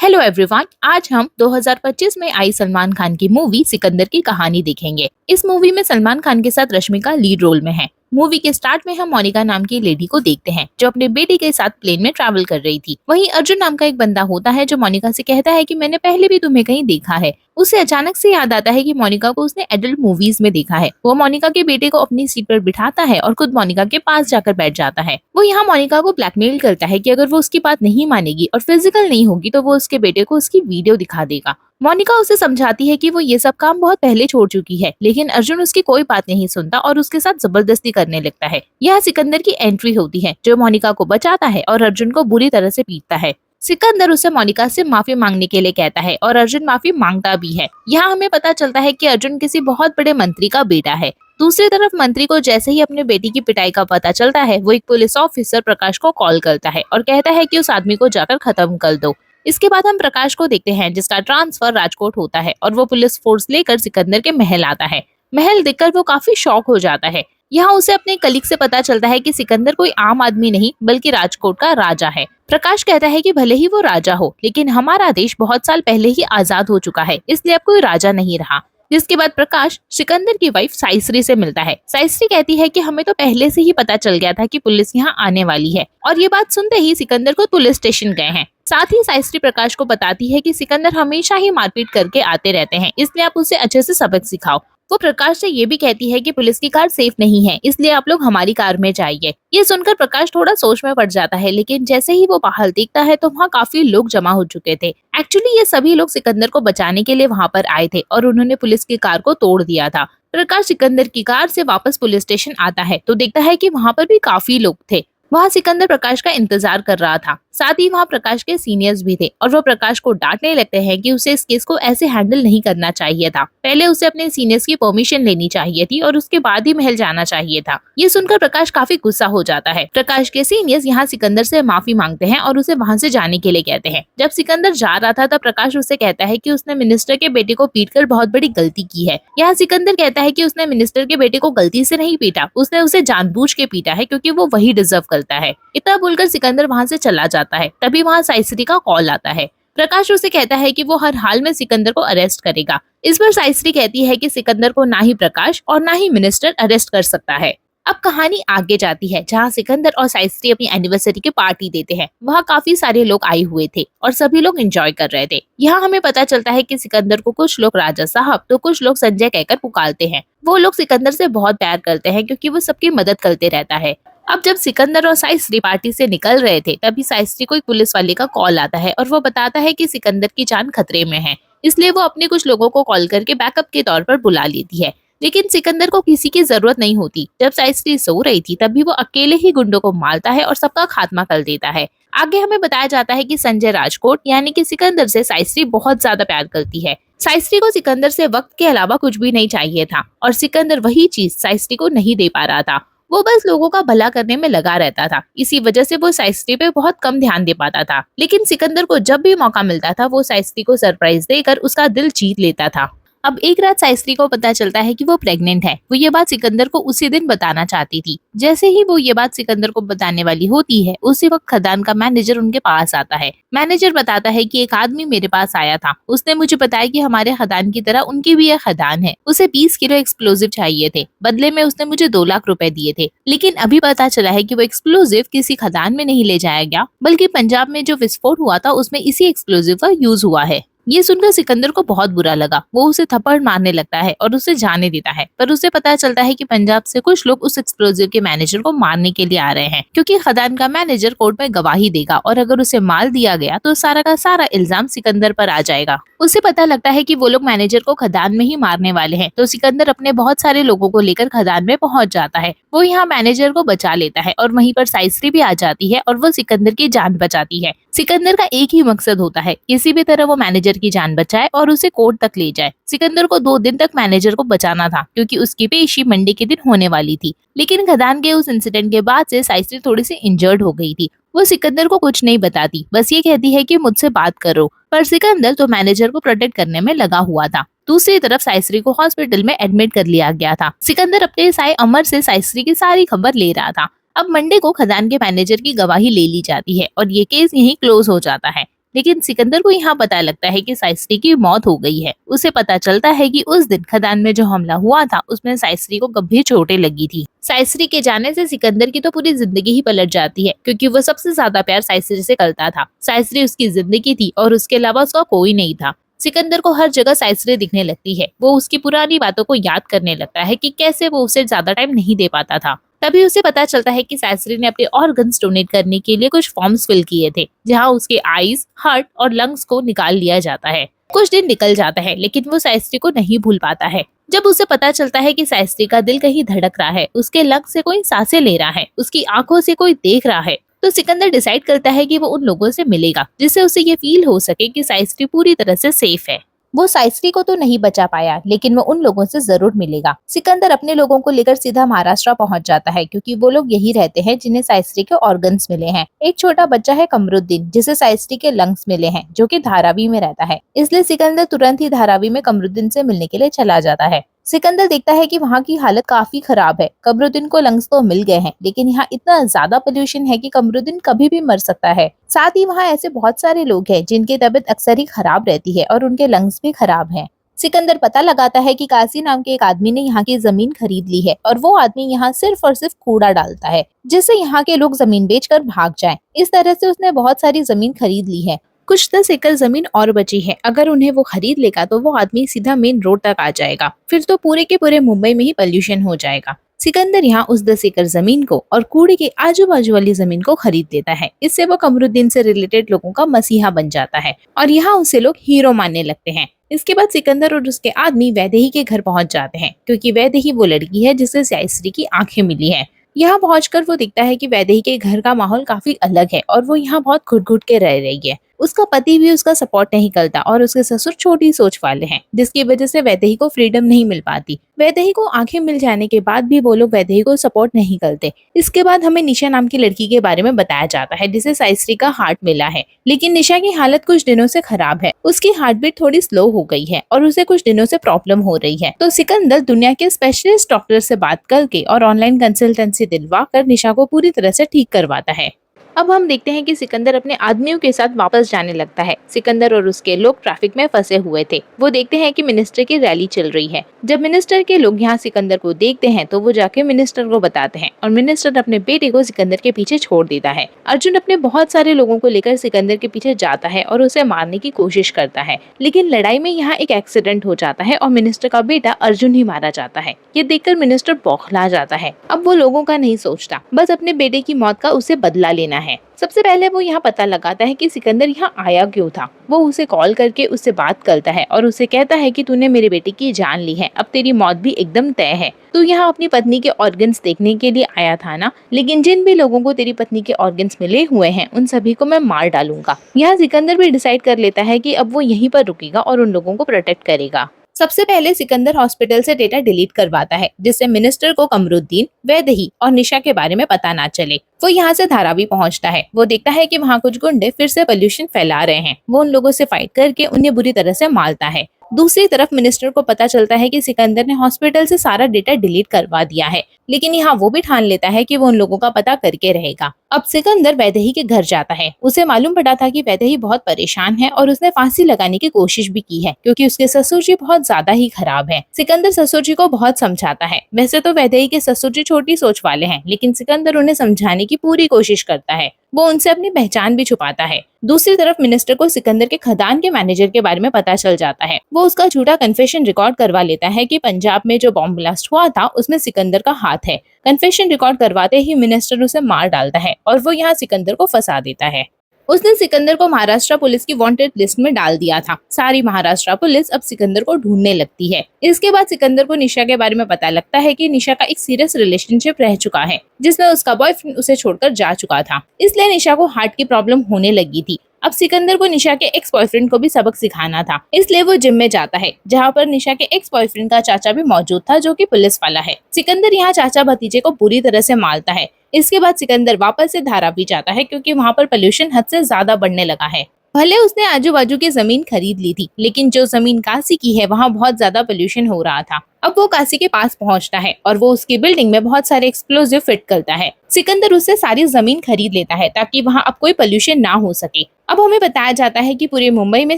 Hello everyone, आज हम 2025 में आई सलमान खान की मूवी सिकंदर की कहानी देखेंगे। इस मूवी में सलमान खान के साथ रश्मिका लीड रोल में है। मूवी के स्टार्ट में हम मोनिका नाम की लेडी को देखते हैं जो अपने बेटे के साथ प्लेन में ट्रैवल कर रही थी। वहीं अर्जुन नाम का एक बंदा होता है जो मोनिका से कहता है कि मैंने पहले भी तुम्हें कहीं देखा है। उसे अचानक से याद आता है कि मोनिका को उसने एडल्ट मूवीज में देखा है। वो मोनिका के बेटे को अपनी सीट पर बिठाता है और खुद मोनिका के पास जाकर बैठ जाता है। वो यहाँ मोनिका को ब्लैकमेल करता है कि अगर वो उसकी बात नहीं मानेगी और फिजिकल नहीं होगी तो वो उसके बेटे को उसकी वीडियो दिखा देगा। मोनिका उसे समझाती है कि वो ये सब काम बहुत पहले छोड़ चुकी है, लेकिन अर्जुन उसकी कोई बात नहीं सुनता और उसके साथ जबरदस्ती करने लगता है। यह सिकंदर की एंट्री होती है जो मोनिका को बचाता है और अर्जुन को बुरी तरह से पीटता है। सिकंदर उसे मोनिका से माफी मांगने के लिए कहता है और अर्जुन माफी मांगता भी है। यहाँ हमें पता चलता है कि अर्जुन किसी बहुत बड़े मंत्री का बेटा है। दूसरी तरफ मंत्री को जैसे ही अपने बेटी की पिटाई का पता चलता है, वो एक पुलिस ऑफिसर प्रकाश को कॉल करता है और कहता है कि उस आदमी को जाकर खत्म कर दो। इसके बाद हम प्रकाश को देखते हैं जिसका ट्रांसफर राजकोट होता है और वो पुलिस फोर्स लेकर सिकंदर के महल आता है। महल देखकर वो काफी शॉक हो जाता है। यहाँ उसे अपने कलीग से पता चलता है कि सिकंदर कोई आम आदमी नहीं बल्कि राजकोट का राजा है। प्रकाश कहता है कि भले ही वो राजा हो, लेकिन हमारा देश बहुत साल पहले ही आजाद हो चुका है, इसलिए अब कोई राजा नहीं रहा। जिसके बाद प्रकाश सिकंदर की वाइफ साइश्री से मिलता है। साइश्री कहती है कि हमें तो पहले से ही पता चल गया था कि पुलिस यहाँ आने वाली है, और ये बात सुनते ही सिकंदर को पुलिस स्टेशन गए हैं। साथ ही साइश्री प्रकाश को बताती है कि सिकंदर हमेशा ही मारपीट करके आते रहते हैं, इसलिए आप उसे अच्छे से सबक सिखाओ। वो प्रकाश से ये भी कहती है कि पुलिस की कार सेफ नहीं है, इसलिए आप लोग हमारी कार में जाइए। ये सुनकर प्रकाश थोड़ा सोच में पड़ जाता है, लेकिन जैसे ही वो बाहर देखता है तो वहाँ काफी लोग जमा हो चुके थे। एक्चुअली ये सभी लोग सिकंदर को बचाने के लिए वहाँ पर आए थे और उन्होंने पुलिस की कार को तोड़ दिया था। प्रकाश सिकंदर की कार से वापस पुलिस स्टेशन आता है तो देखता है कि वहाँ पर भी काफी लोग थे। वहाँ सिकंदर प्रकाश का इंतजार कर रहा था। साथ ही वहाँ प्रकाश के सीनियर्स भी थे और वो प्रकाश को डांटने लगते हैं कि उसे इस केस को ऐसे हैंडल नहीं करना चाहिए था। पहले उसे अपने सीनियर्स की परमिशन लेनी चाहिए थी और उसके बाद ही महल जाना चाहिए था। ये सुनकर प्रकाश काफी गुस्सा हो जाता है। प्रकाश के सीनियर्स यहाँ सिकंदर से माफी मांगते हैं और उसे वहाँ से जाने के लिए कहते हैं। जब सिकंदर जा रहा था तब प्रकाश उसे कहता है कि उसने मिनिस्टर के बेटे को पीटकर बहुत बड़ी गलती की है। यहाँ सिकंदर कहता है कि उसने मिनिस्टर के बेटे को गलती से नहीं पीटा, उसने उसे जानबूझ के पीटा है क्योंकि वो वही डिजर्व करता है। इतना बोलकर सिकंदर वहाँ से चला जाता है। तभी वहाँ साइश्री का कॉल आता है। प्रकाश उसे कहता है कि वो हर हाल में सिकंदर को अरेस्ट करेगा। इस पर साइश्री कहती है कि सिकंदर को ना ही प्रकाश और ना ही मिनिस्टर अरेस्ट कर सकता है। अब कहानी आगे जाती है जहाँ सिकंदर और साइश्री अपनी एनिवर्सरी की पार्टी देते हैं। वहाँ काफी सारे लोग आए हुए थे और सभी लोग एंजॉय कर रहे थे। यहाँ हमें पता चलता है कि सिकंदर को कुछ लोग राजा साहब तो कुछ लोग संजय कहकर पुकारते हैं। वो लोग सिकंदर से बहुत प्यार करते हैं क्योंकि वो सबकी मदद करते रहता है। अब जब सिकंदर और साइश्री पार्टी से निकल रहे थे तभी साइश्री को एक पुलिस वाले का कॉल आता है और वो बताता है कि सिकंदर की जान खतरे में है, इसलिए वो अपने कुछ लोगों को कॉल करके बैकअप के तौर पर बुला लेती है। लेकिन सिकंदर को किसी की जरूरत नहीं होती। जब साइश्री सो रही थी तभी वो अकेले ही गुंडों को मारता है और सबका खात्मा कर देता है। आगे हमें बताया जाता है कि संजय राजकोट यानी कि सिकंदर से साइश्री बहुत ज्यादा प्यार करती है। साइश्री को सिकंदर से वक्त के अलावा कुछ भी नहीं चाहिए था और सिकंदर वही चीज साइश्री को नहीं दे पा रहा था। वो बस लोगों का भला करने में लगा रहता था। इसी वजह से वो साइश्री पे बहुत कम ध्यान दे पाता था। लेकिन सिकंदर को जब भी मौका मिलता था वो साइश्री को सरप्राइज देकर उसका दिल जीत लेता था। अब एक रात साइश्री को पता चलता है कि वो प्रेग्नेंट है। वो ये बात सिकंदर को उसी दिन बताना चाहती थी। जैसे ही वो ये बात सिकंदर को बताने वाली होती है उसी वक्त खदान का मैनेजर उनके पास आता है। मैनेजर बताता है कि एक आदमी मेरे पास आया था, उसने मुझे बताया कि हमारे खदान की तरह उनकी भी एक खदान है, उसे 20 किलो एक्सप्लोजिव चाहिए थे, बदले में उसने मुझे 2 लाख रुपए दिए थे। लेकिन अभी पता चला है कि वो एक्सप्लोजिव किसी खदान में नहीं ले जाया गया बल्कि पंजाब में जो विस्फोट हुआ था उसमें इसी एक्सप्लोजिव का यूज हुआ है। ये सुनकर सिकंदर को बहुत बुरा लगा। वो उसे थप्पड़ मारने लगता है और उसे जाने देता है, पर उसे पता चलता है कि पंजाब से कुछ लोग उस एक्सप्लोजिव के मैनेजर को मारने के लिए आ रहे हैं क्योंकि खदान का मैनेजर कोर्ट में गवाही देगा और अगर उसे मार दिया गया तो सारा का सारा इल्जाम सिकंदर पर आ जाएगा। उसे पता लगता है कि वो लोग मैनेजर को खदान में ही मारने वाले हैं, तो सिकंदर अपने बहुत सारे लोगों को लेकर खदान में पहुंच जाता है। वो यहाँ मैनेजर को बचा लेता है और वहीं पर साइश्री भी आ जाती है और वो सिकंदर की जान बचाती है। सिकंदर का एक ही मकसद होता है, किसी भी तरह वो मैनेजर की जान बचाए और उसे कोर्ट तक ले जाए। सिकंदर को 2 दिन तक मैनेजर को बचाना था क्योंकि उसकी पेशी मंडे के दिन होने वाली थी। लेकिन खदान के उस इंसिडेंट के बाद से साइश्री थोड़ी सी इंजर्ड हो गई थी। वो सिकंदर को कुछ नहीं बताती, बस ये कहती है कि मुझसे बात करो, पर सिकंदर तो मैनेजर को प्रोटेक्ट करने में लगा हुआ था। दूसरी तरफ साइश्री को हॉस्पिटल में एडमिट कर लिया गया था। सिकंदर अपने साई अमर से साइश्री की सारी खबर ले रहा था। अब मंडे को खदान के मैनेजर की गवाही ले ली जाती है और ये केस यहीं क्लोज हो जाता है। लेकिन सिकंदर को यहाँ पता लगता है कि साइस्री की मौत हो गई है। उसे पता चलता है कि उस दिन खदान में जो हमला हुआ था उसमें साइस्री को गंभीर चोटें लगी थी। साइस्री के जाने से सिकंदर की तो पूरी जिंदगी ही पलट जाती है, क्योंकि वो सबसे ज्यादा प्यार साइस्री से करता था। साइस्री उसकी जिंदगी थी और उसके अलावा उसका कोई नहीं था। सिकंदर को हर जगह साइस्री दिखने लगती है। वो उसकी पुरानी बातों को याद करने लगता है कि कैसे वो उसे ज्यादा टाइम नहीं दे पाता था। तभी उसे पता चलता है कि साइस्री ने अपने ऑर्गन्स डोनेट करने के लिए कुछ फॉर्म्स फिल किए थे, जहां उसके आईज, हार्ट और लंग्स को निकाल लिया जाता है। कुछ दिन निकल जाता है, लेकिन वो साइस्री को नहीं भूल पाता है। जब उसे पता चलता है कि साइस्री का दिल कहीं धड़क रहा है, उसके लंग से कोई सांसें ले रहा है, उसकी आंखों से कोई देख रहा है, तो सिकंदर डिसाइड करता है कि वो उन लोगों से मिलेगा, जिससे उसे ये फील हो सके कि साइस्री पूरी तरह से सेफ है। वो साइस्री को तो नहीं बचा पाया, लेकिन वो उन लोगों से जरूर मिलेगा। सिकंदर अपने लोगों को लेकर सीधा महाराष्ट्र पहुंच जाता है, क्योंकि वो लोग यही रहते हैं जिन्हें साइस्री के ऑर्गन्स मिले हैं। एक छोटा बच्चा है कमरुद्दीन, जिसे साइस्री के लंग्स मिले हैं, जो कि धारावी में रहता है। इसलिए सिकंदर तुरंत ही धारावी में कमरुद्दीन से मिलने के लिए चला जाता है। सिकंदर देखता है कि वहाँ की हालत काफी खराब है। कमरुद्दीन को लंग्स तो मिल गए हैं, लेकिन यहाँ इतना ज्यादा पोल्यूशन है कि कमरुद्दीन कभी भी मर सकता है। साथ ही वहाँ ऐसे बहुत सारे लोग हैं जिनकी तबीयत अक्सर ही खराब रहती है और उनके लंग्स भी खराब हैं। सिकंदर पता लगाता है कि कासी नाम के एक आदमी ने यहाँ की जमीन खरीद ली है, और वो आदमी यहाँ सिर्फ और सिर्फ कूड़ा डालता है, जिससे यहाँ के लोग जमीन बेचकर भाग जाएं। इस तरह से उसने बहुत सारी जमीन खरीद ली है। कुछ 10 एकड़ जमीन और बची है। अगर उन्हें वो खरीद लेगा तो वो आदमी सीधा मेन रोड तक आ जाएगा। फिर तो पूरे के पूरे मुंबई में ही पोल्यूशन हो जाएगा। सिकंदर यहाँ उस 10 एकड़ जमीन को और कूड़े के आजू बाजू वाली जमीन को खरीद लेता है। इससे वो कमरुद्दीन से रिलेटेड लोगों का मसीहा बन जाता है और यहाँ उसे लोग हीरो मानने लगते हैं। इसके बाद सिकंदर और उसके आदमी वैदेही के घर पहुंच जाते हैं, क्योंकि वैदेही वो लड़की है जिसे साइस्री की आंखें मिली है। यहाँ पहुंचकर वो दिखता है कि वैदेही के घर का माहौल काफी अलग है और वो यहाँ बहुत घुट घुट के रह रही है। उसका पति भी उसका सपोर्ट नहीं करता और उसके ससुर छोटी सोच वाले हैं, जिसकी वजह से वैदेही को फ्रीडम नहीं मिल पाती। वैदेही को आंखें मिल जाने के बाद भी वो लोग वैदेही को सपोर्ट नहीं करते। इसके बाद हमें निशा नाम की लड़की के बारे में बताया जाता है, जिसे साइस्री का हार्ट मिला है, लेकिन निशा की हालत कुछ दिनों से खराब है। उसकी हार्ट बीट थोड़ी स्लो हो गई है और उसे कुछ दिनों से प्रॉब्लम हो रही है। तो सिकंदर दुनिया के स्पेशलिस्ट डॉक्टर से बात करके और ऑनलाइन कंसल्टेंसी दिलवा कर निशा को पूरी तरह से ठीक करवाता है। अब हम देखते हैं कि सिकंदर अपने आदमियों के साथ वापस जाने लगता है। सिकंदर और उसके लोग ट्रैफिक में फंसे हुए थे। वो देखते हैं कि मिनिस्टर की रैली चल रही है। जब मिनिस्टर के लोग यहाँ सिकंदर को देखते हैं तो वो जाके मिनिस्टर को बताते हैं और मिनिस्टर अपने बेटे को सिकंदर के पीछे छोड़ देता है। अर्जुन अपने बहुत सारे लोगों को लेकर सिकंदर के पीछे जाता है और उसे मारने की कोशिश करता है, लेकिन लड़ाई में यहाँ एक एक्सीडेंट हो जाता है और मिनिस्टर का बेटा अर्जुन ही मारा जाता है। ये देखकर मिनिस्टर बौखला जाता है। अब वो लोगों का नहीं सोचता, बस अपने बेटे की मौत का उसे बदला लेना है। सबसे पहले वो यहाँ पता लगाता है कि सिकंदर यहाँ आया क्यों था। वो उसे कॉल करके उससे बात करता है और उसे कहता है कि तूने मेरे बेटे की जान ली है, अब तेरी मौत भी एकदम तय है। तू यहाँ अपनी पत्नी के ऑर्गन्स देखने के लिए आया था ना, लेकिन जिन भी लोगों को तेरी पत्नी के ऑर्गन्स मिले हुए हैं उन सभी को मैं मार डालूंगा। यहाँ सिकंदर भी डिसाइड कर लेता है कि अब वो यहीं पर रुकेगा और उन लोगों को प्रोटेक्ट करेगा। सबसे पहले सिकंदर हॉस्पिटल से डेटा डिलीट करवाता है, जिससे मिनिस्टर को कमरुद्दीन, वैदेही और निशा के बारे में पता ना चले। वो यहाँ से धारावी पहुँचता है। वो देखता है कि वहाँ कुछ गुंडे फिर से पोल्यूशन फैला रहे हैं। वो उन लोगों से फाइट करके उन्हें बुरी तरह से मारता है। दूसरी तरफ मिनिस्टर को पता चलता है कि सिकंदर ने हॉस्पिटल से सारा डेटा डिलीट करवा दिया है, लेकिन यहाँ वो भी ठान लेता है कि वो उन लोगों का पता करके रहेगा। अब सिकंदर वैदेही के घर जाता है। उसे मालूम पड़ा था कि वैदेही बहुत परेशान है और उसने फांसी लगाने की कोशिश भी की है, क्योंकि उसके ससुर जी बहुत ज्यादा ही खराब है। सिकंदर ससुर जी को बहुत समझाता है। वैसे तो वैदेही के ससुर जी छोटी सोच वाले हैं, लेकिन सिकंदर उन्हें समझाने की पूरी कोशिश करता है। वो उनसे अपनी पहचान भी छुपाता है। दूसरी तरफ मिनिस्टर को सिकंदर के खदान के मैनेजर के बारे में पता चल जाता है। वो उसका झूठा कन्फेशन रिकॉर्ड करवा लेता है कि पंजाब में जो बॉम्ब ब्लास्ट हुआ था उसमें सिकंदर का हाथ है। कन्फेशन रिकॉर्ड करवाते ही मिनिस्टर उसे मार डालता है और वो यहाँ सिकंदर को फंसा देता है। उसने सिकंदर को महाराष्ट्र पुलिस की वांटेड लिस्ट में डाल दिया था। सारी महाराष्ट्र पुलिस अब सिकंदर को ढूंढने लगती है। इसके बाद सिकंदर को निशा के बारे में पता लगता है कि निशा का एक सीरियस रिलेशनशिप रह चुका है, जिसमें उसका बॉयफ्रेंड उसे छोड़कर जा चुका था। इसलिए निशा को हार्ट की प्रॉब्लम होने लगी थी। अब सिकंदर को निशा के एक्स बॉयफ्रेंड को भी सबक सिखाना था, इसलिए वो जिम में जाता है, जहाँ पर निशा के एक्स बॉयफ्रेंड का चाचा भी मौजूद था, जो कि पुलिस वाला है। सिकंदर यहाँ चाचा भतीजे को बुरी तरह से मारता है। इसके बाद सिकंदर वापस से धारावी जाता है, क्योंकि वहाँ पर पोल्यूशन हद से ज्यादा बढ़ने लगा है। भले उसने आजू बाजू की जमीन खरीद ली थी, लेकिन जो जमीन काशी की है वहाँ बहुत ज्यादा पोल्यूशन हो रहा था। अब वो काशी के पास पहुँचता है और वो उसकी बिल्डिंग में बहुत सारे एक्सप्लोजिव फिट करता है। सिकंदर उससे सारी जमीन खरीद लेता है ताकि वहाँ अब कोई पोल्यूशन ना हो सके। अब हमें बताया जाता है कि पूरे मुंबई में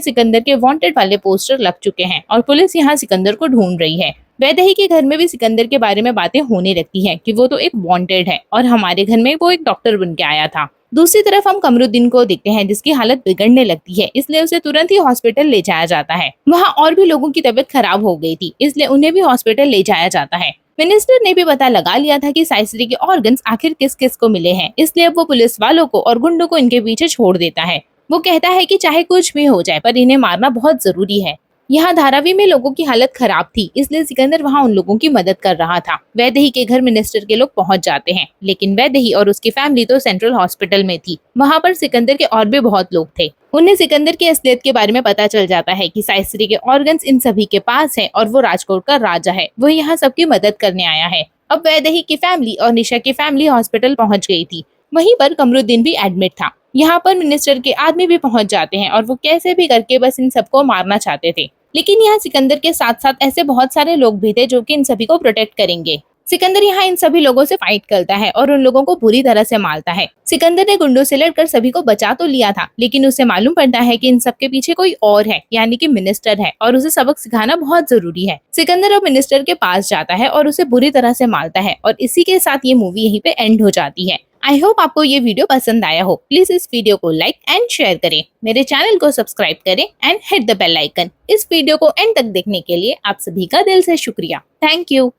सिकंदर के वांटेड वाले पोस्टर लग चुके हैं और पुलिस यहाँ सिकंदर को ढूंढ रही है। वैदेही के घर में भी सिकंदर के बारे में बातें होने लगती हैं कि वो तो एक वांटेड है और हमारे घर में वो एक डॉक्टर बन के आया था। दूसरी तरफ हम कमरुद्दीन को देखते हैं जिसकी हालत बिगड़ने लगती है, इसलिए उसे तुरंत ही हॉस्पिटल ले जाया जाता है। वहाँ और भी लोगों की तबीयत खराब हो गई थी, इसलिए उन्हें भी हॉस्पिटल ले जाया जाता है। मिनिस्टर ने भी पता लगा लिया था कि साइसरी के ऑर्गन्स आखिर किस किस को मिले हैं, इसलिए अब वो पुलिस वालों को और गुंडों को इनके पीछे छोड़ देता है। वो कहता है कि चाहे कुछ भी हो जाए पर इन्हें मारना बहुत जरूरी है। यहाँ धारावी में लोगों की हालत खराब थी, इसलिए सिकंदर वहाँ उन लोगों की मदद कर रहा था। वैदेही के घर मिनिस्टर के लोग पहुंच जाते हैं, लेकिन वैदेही और उसकी फैमिली तो सेंट्रल हॉस्पिटल में थी। वहाँ पर सिकंदर के और भी बहुत लोग थे। उन्हें सिकंदर की असलियत के बारे में पता चल जाता है कि साइसरी के ऑर्गन्स इन सभी के पास हैं और वो राजकोट का राजा है। वो यहाँ सबकी मदद करने आया है। अब वैदेही की फैमिली और निशा की फैमिली हॉस्पिटल पहुंच गई थी। वहीं पर कमरुद्दीन भी एडमिट था। यहाँ पर मिनिस्टर के आदमी भी पहुंच जाते हैं और वो कैसे भी करके बस इन सबको मारना चाहते थे। लेकिन यहाँ सिकंदर के साथ साथ ऐसे बहुत सारे लोग भी थे जो कि इन सभी को प्रोटेक्ट करेंगे। सिकंदर यहाँ इन सभी लोगों से फाइट करता है और उन लोगों को बुरी तरह से मारता है। सिकंदर ने गुंडों से लड़कर सभी को बचा तो लिया था, लेकिन उसे मालूम पड़ता है कि इन सबके पीछे कोई और है, यानी कि मिनिस्टर है, और उसे सबक सिखाना बहुत जरूरी है। सिकंदर अब मिनिस्टर के पास जाता है और उसे बुरी तरह से मारता है और इसी के साथ ये मूवी यहीं पे एंड हो जाती है। आई होप आपको ये वीडियो पसंद आया हो। प्लीज इस वीडियो को लाइक एंड शेयर करें, मेरे चैनल को सब्सक्राइब करें and hit the bell icon. इस वीडियो को एंड तक देखने के लिए आप सभी का दिल से शुक्रिया। Thank you.